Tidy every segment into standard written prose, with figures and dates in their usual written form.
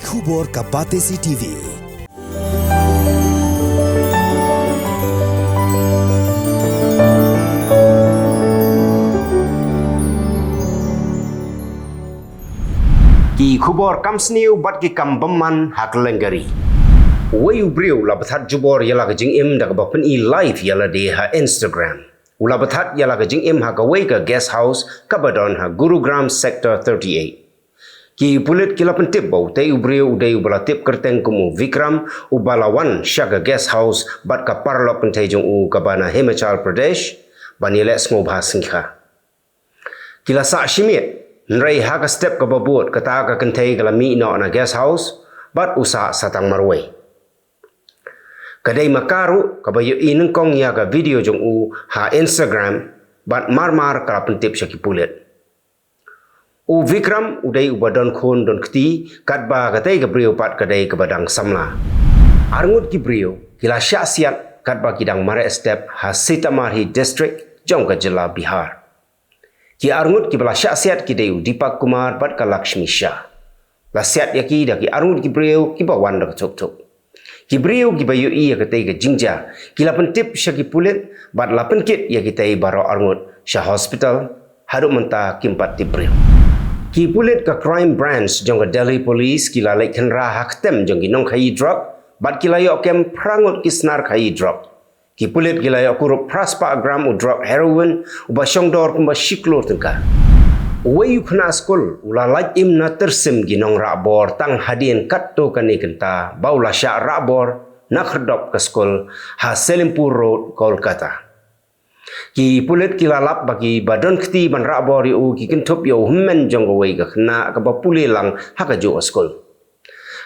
Khubor Kabate CTV. Ki khubor kam sniu bat ki kam bamman hak lenggari. Wayu briu la bathat jubor yala ka jing im da ka bapen i live yala de ha Instagram. Ula bathat yala ka jing im ha ka way ka guest house Kabadon ha Gurugram sector 38. Ki pulit kila pentip bau te ubriu udai ubala tip kerteng kumu Vikram ubalawan syaga guest house bat ka parlok pentai jong u kabana Himachal Pradesh banile smo bahasingkha. Kila sa shimit nrai ha ka step ka babut kata ka kentai kala mi no na guest house bat usa satang marwai. Kadai makaru kabayo ineng kong ya ka video jong u ha Instagram bat marmar kala pentip syaki pulit. U Vikram udai ubadon khon don kti katba katai ka brio pat kadai ka badang samla. Arngut ki brio kila syasiat katba kidang mare step ha Sitamarhi district jong ka jila Bihar. Ki arngut ki bala syasiat ki dayu Deepak Kumar pat ka Lakshmi Shah. La siat yaki da ki arngut ki brio ki bawan da tok. Ki brio ki bayu i ya katai ka jingja kila pentip syaki pulit bat la penkit ya kitai baro arngut Shah Hospital haru menta kimpat ti brio. Ki pulit ka crime branch jong ka Delhi Police kila lai kenra haktem jong ki nong khai drug bat kila yo kem prangut ki snar khai drug. Ki pulit kila yo kurup praspa gram u drug heroin uba syongdor kumba shiklor tengka. Wayu kena skul ula laj im na tersim ki nong rakbor tang hadien katto kani kenta baula syak rakbor nak herdop ke skul ha Selimpur Road Kolkata. Ki pulit kila lap bagi badon kti ban rakbor yu ki kentup yo hummen jong gawai ka kena ka bapuli lang ha ka jo skul.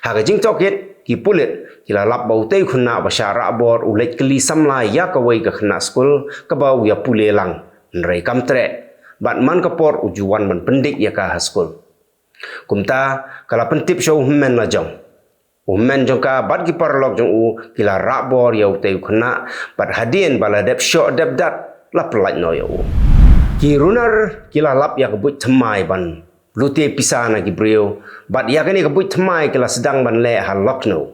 Ha ka jing tokit ki pulit kila lap bau tei khuna ba sya rakbor ulet keli samla ya ka wai ka kena skul ka bau ya puli lang nrai kam tre bat man kapor ujuan man pendik ya ka skul. Kumta kala pentip show hummen la jong. Ummen jong ka bat ki parlok jong u kila rakbor ya tei khuna bat hadien bala dep syok dep dat la pelaj no ya u. Ki runar kila lap ya kebut temai ban lute pisana ki brio bat ya kani kebut temai kila sedang ban le ha Lucknow.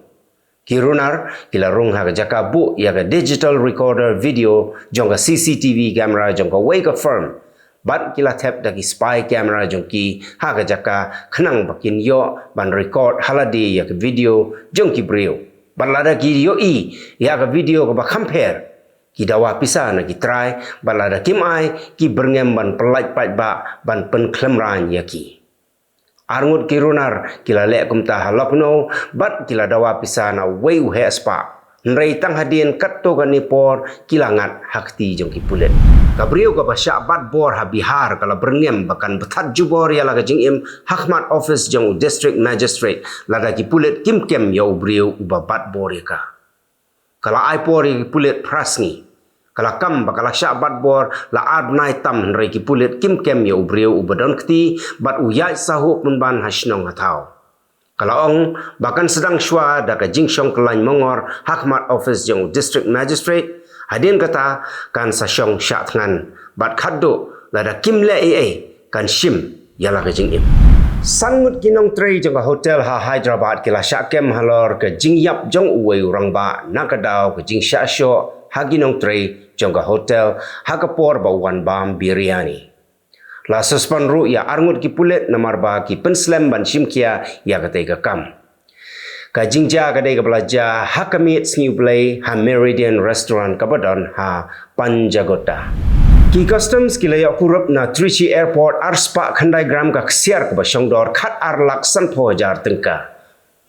Ki runar kila rung ha jaka bu ya ka digital recorder video jong ka CCTV camera jong ka way ka firm bat kila tap dagi spy camera jong ki ha jaka khnang bakin yo ban record haladi ya ka video jong ki brio bat lada ki yo i ya ka video ka ba compare ki dawa pisa na ki try balada kim ai ki berngem ban pelaj pat ba ban pen klemran ya ki arngut ki runar kila lek kumta halokno bat kila dawa pisa na way u he spa nrai tang hadien katto ka nipor kila ngat hakti jong ki pulet kabrio ka basya bat bor ha Bihar kala berngem bakan bethat jubor ya la ka jing im Hakmat office jong district magistrate lada ki pulet kim kem ya brio uba bat bor ya ka kala ai por ki pulet prasni kala kam bakala sya bat bor la ad nai tam nrai ki pulet kim kem ya brio ubadon kti bat uyai sahu pun ban hasnong hatau kala ong bakan sedang syua da ka jingsyong kelany mongor Hakmat office jong district magistrate hadin kata kan sasyong syak tngan bat khaddo la da kim le kan shim yala ka jing im sangut kinong trei jong ka hotel ha Hyderabad kila syak kem halor ka jingyap jong uwei urang ba nakadaw ka jing syak syo haginong trei jong ka hotel hakapor ba wan bam biryani la suspan ru ya arngut ki pulet namar ba ki penslem ban shimkia ya katai ka kam ka jingja kadai ka belaja hakamit sniu play ha Meridian restaurant Kabadon ha Panjagota ki customs ki layak kurup na Trichy airport arspa khandai gram ka ksiar ka basyongdor khat ar laksan pojar tengka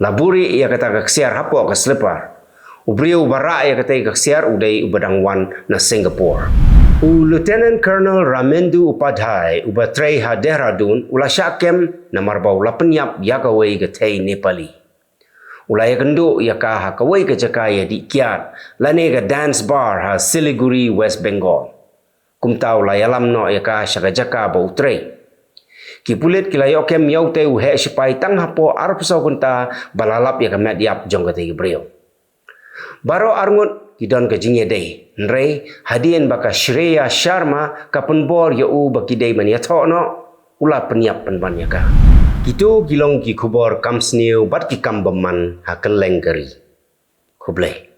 laburi ya kata ka ksiar hapo ka slipper ubriu bara ya kata ka ksiar udai ubadang wan na Singapore. Lieutenant Colonel Ramendu Upadhyay ubatrei ha Dehradun ula syakem namar bau la penyap ya kawai ka thai Nepali. Ula ya kendu ya ka ha kawai ka jaka ya di kiat lane ka dance bar ha Siliguri West Bengal. Kumtau la yalam no ya ka syaka jaka bau trei. Ki pulit kila yo kem yau te u he sipai tang hapo arpso kunta balalap ya ka mediap jong ka tegi brio. Baro arngut kidon ka jingye dei nrei hadien baka Shreya Sharma ka penbor ya u baki dei man ya no ula penyap penban ya ka Itu gilong ki kubor kamsniu bat ki kambaman hakelengkari. Kublai.